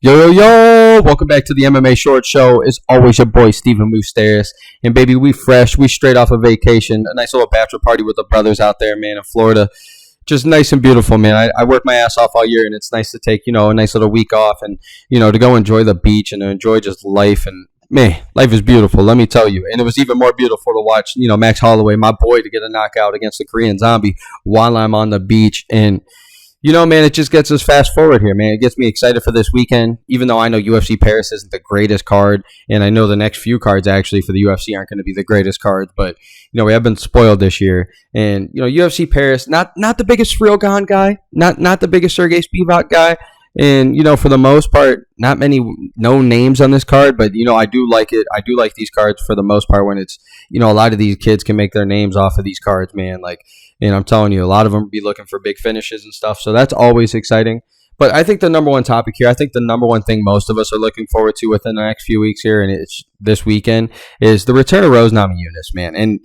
Yo, welcome back to the MMA Short Show. It's always your boy, Steven Moustaris. And baby, we fresh. We straight off a vacation. A nice little bachelor party with the brothers out there, man, in Florida. Just nice and beautiful, man. I work my ass off all year, and it's nice to take, a nice little week off and, to go enjoy the beach and enjoy just life. And, man, life is beautiful, let me tell you. And it was even more beautiful to watch, Max Holloway, my boy, to get a knockout against the Korean Zombie while I'm on the beach. And man, it just gets us fast forward here, man. It gets me excited for this weekend, even though I know UFC Paris isn't the greatest card, and I know the next few cards actually for the UFC aren't going to be the greatest cards, but, we have been spoiled this year. And, UFC Paris, not the biggest Srigan guy, not the biggest Sergey Spivak guy, and, for the most part, not many known names on this card, but, I do like it. I do like these cards for the most part when it's, a lot of these kids can make their names off of these cards, man. And I'm telling you, a lot of them will be looking for big finishes and stuff. So that's always exciting. But I think the number one topic here, I think the number one thing most of us are looking forward to within the next few weeks here, and it's this weekend, is the return of Rose Namajunas, man. And,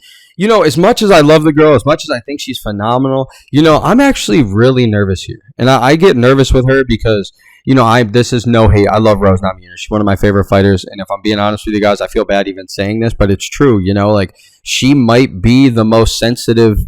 as much as I love the girl, as much as I think she's phenomenal, I'm actually really nervous here. And I get nervous with her because, this is no hate. I love Rose Namajunas. She's one of my favorite fighters. And if I'm being honest with you guys, I feel bad even saying this, but it's true. She might be the most sensitive,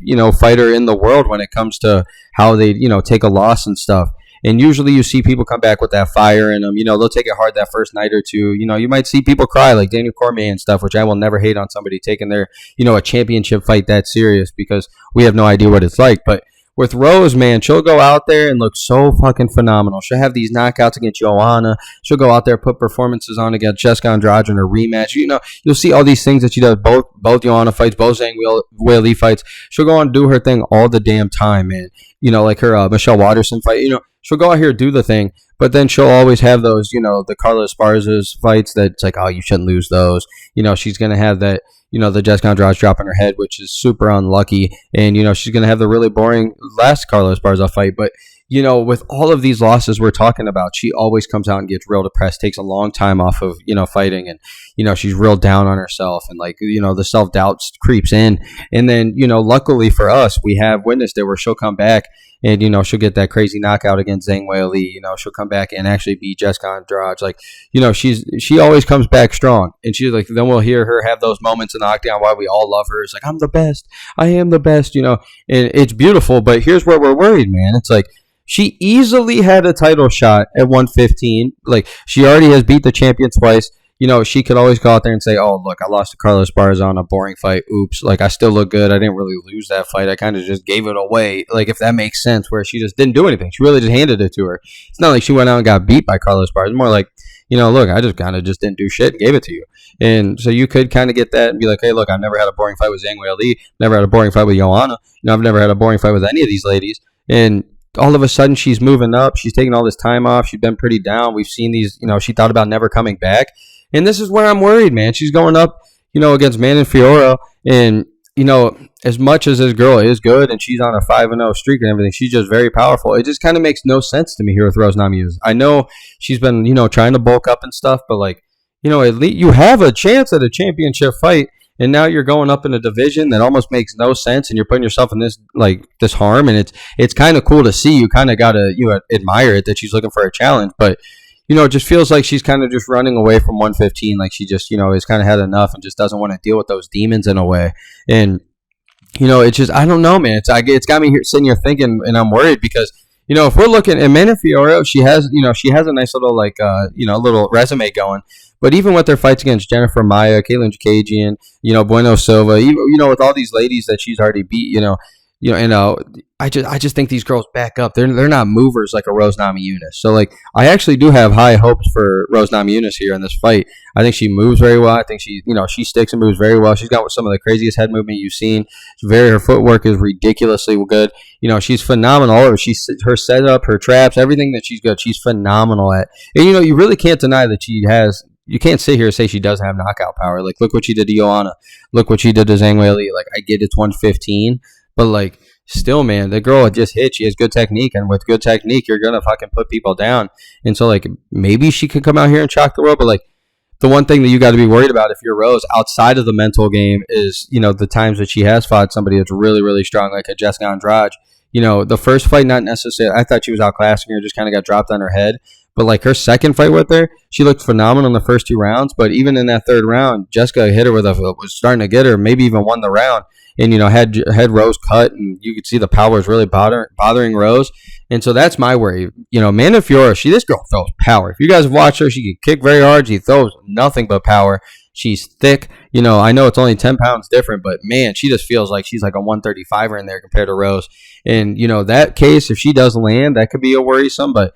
fighter in the world when it comes to how they, take a loss and stuff. And usually you see people come back with that fire in them. They'll take it hard that first night or two. You might see people cry like Daniel Cormier and stuff, which I will never hate on somebody taking their, a championship fight that serious because we have no idea what it's like. But with Rose, man, she'll go out there and look so fucking phenomenal. She'll have these knockouts against Joanna. She'll go out there, put performances on against Jessica Andrade in a rematch. You'll see all these things that she does, both Joanna fights, both Zhang Weili fights. She'll go on and do her thing all the damn time, man. Like her Michelle Waterson fight. She'll go out here, do the thing, but then she'll always have those, the Carla Esparza's fights that's like, oh, you shouldn't lose those. She's going to have that, the Jessica Andrade drop in her head, which is super unlucky. And, she's going to have the really boring last Carla Esparza fight. But, with all of these losses we're talking about, she always comes out and gets real depressed, takes a long time off of, fighting. And, she's real down on herself. And, the self-doubt creeps in. And then, luckily for us, we have witnessed it where she'll come back and, she'll get that crazy knockout against Zhang Weili. She'll come back and actually beat Jessica Andrade. She always comes back strong. And she's like, then we'll hear her have those moments in the octagon why we all love her. It's like, I'm the best. I am the best, and it's beautiful. But here's where we're worried, man. It's like, she easily had a title shot at 115. She already has beat the champion twice. She could always go out there and say, oh, look, I lost to Carla Esparza on a boring fight. Oops. I still look good. I didn't really lose that fight. I kind of just gave it away. If that makes sense, where she just didn't do anything. She really just handed it to her. It's not like she went out and got beat by Carla Esparza. It's more like, look, I just kind of just didn't do shit and gave it to you. And so you could kind of get that and be like, hey, look, I've never had a boring fight with Zhang Weili. Never had a boring fight with Joanna. I've never had a boring fight with any of these ladies. And all of a sudden she's moving up. She's taking all this time off. She's been pretty down. We've seen these, she thought about never coming back. And this is where I'm worried, man. She's going up, against Manon Fiorot. And, as much as this girl is good and she's on a 5-0 streak and everything, she's just very powerful. It just kind of makes no sense to me here with Rose Namajunas. I know she's been, trying to bulk up and stuff, but at least you have a chance at a championship fight. And now you're going up in a division that almost makes no sense, and you're putting yourself in this harm. And it's kind of cool to see. You kind of got to admire it that she's looking for a challenge, but it just feels like she's kind of just running away from 115. Like she just has kind of had enough and just doesn't want to deal with those demons in a way. And it's just, I don't know, man. It's got me here sitting here thinking, and I'm worried because if we're looking at Manon Fiorot, she has a nice little little resume going. But even with their fights against Jennifer Maia, Caitlin Chikagian, Bueno Silva, even, with all these ladies that she's already beat, I just think these girls back up. They're not movers like a Rose Namajunas. So I actually do have high hopes for Rose Namajunas here in this fight. I think she moves very well. I think she sticks and moves very well. She's got some of the craziest head movement you've seen. Her footwork is ridiculously good. She's phenomenal. Her setup, her traps, everything that she's good. She's phenomenal at. And you really can't deny that she has. You can't sit here and say she doesn't have knockout power. Look what she did to Joanna. Look what she did to Zhang Weili. I get it's 115, but still, man, the girl just hit. She has good technique, and with good technique, you're gonna fucking put people down. And so, maybe she could come out here and shock the world. But the one thing that you got to be worried about if you're Rose, outside of the mental game, is the times that she has fought somebody that's really, really strong, like a Jessica Andrade. The first fight, not necessarily. I thought she was outclassing her, just kind of got dropped on her head. But like her second fight with her, she looked phenomenal in the first 2 rounds. But even in that third round, Jessica hit her was starting to get her, maybe even won the round, and had Rose cut, and you could see the power was really bothering Rose. And so that's my worry. Amanda Fiora, this girl throws power. If you guys have watched her, she can kick very hard. She throws nothing but power. She's thick. I know it's only 10 pounds different, but man, she just feels like she's like a 135er in there compared to Rose. And, that case, if she does land, that could be a worrisome. But,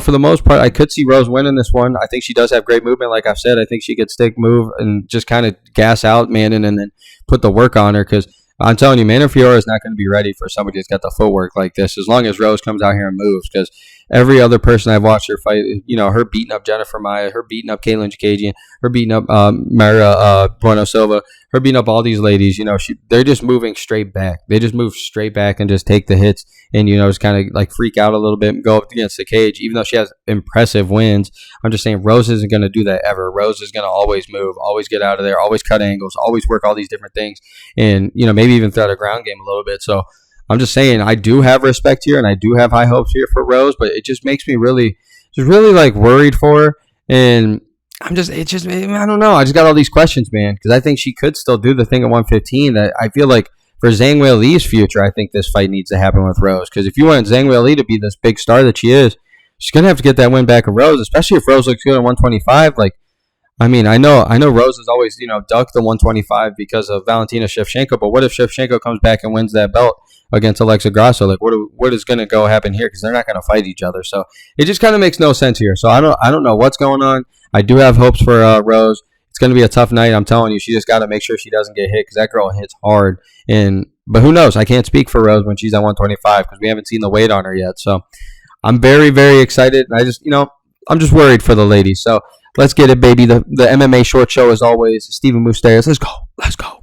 for the most part, I could see Rose winning this one. I think she does have great movement. Like I've said, I think she could stick, move, and just kind of gas out Manon and then put the work on her, because I'm telling you, Manon Fiora is not going to be ready for somebody that's got the footwork like this as long as Rose comes out here and moves, because every other person I've watched her fight, her beating up Jennifer Maia, her beating up Caitlin Chikagian, her beating up Mara Bueno Silva, her beating up all these ladies, they're just moving straight back. They just move straight back and just take the hits and, just kind of like freak out a little bit and go up against the cage. Even though she has impressive wins, I'm just saying Rose isn't going to do that ever. Rose is going to always move, always get out of there, always cut angles, always work all these different things, and, maybe even throw the ground game a little bit. So I'm just saying I do have respect here and I do have high hopes here for Rose, but it just makes me really like worried for her. And I don't know. I just got all these questions, man, because I think she could still do the thing at 115 that I feel like for Zhang Weili's future, I think this fight needs to happen with Rose, because if you want Zhang Weili to be this big star that she is, she's going to have to get that win back of Rose, especially if Rose looks good at 125. Like, I mean, I know Rose has always, ducked the 125 because of Valentina Shevchenko, but what if Shevchenko comes back and wins that belt against Alexa Grasso? Like, what is going to go happen here? Because they're not going to fight each other. So it just kind of makes no sense here. So I don't know what's going on. I do have hopes for Rose. It's going to be a tough night. I'm telling you, she just got to make sure she doesn't get hit, because that girl hits hard. But who knows? I can't speak for Rose when she's at 125 because we haven't seen the weight on her yet. So I'm very, very excited. I'm just worried for the ladies. So let's get it, baby. The MMA short show, as always. Stephen Moustaris. Let's go.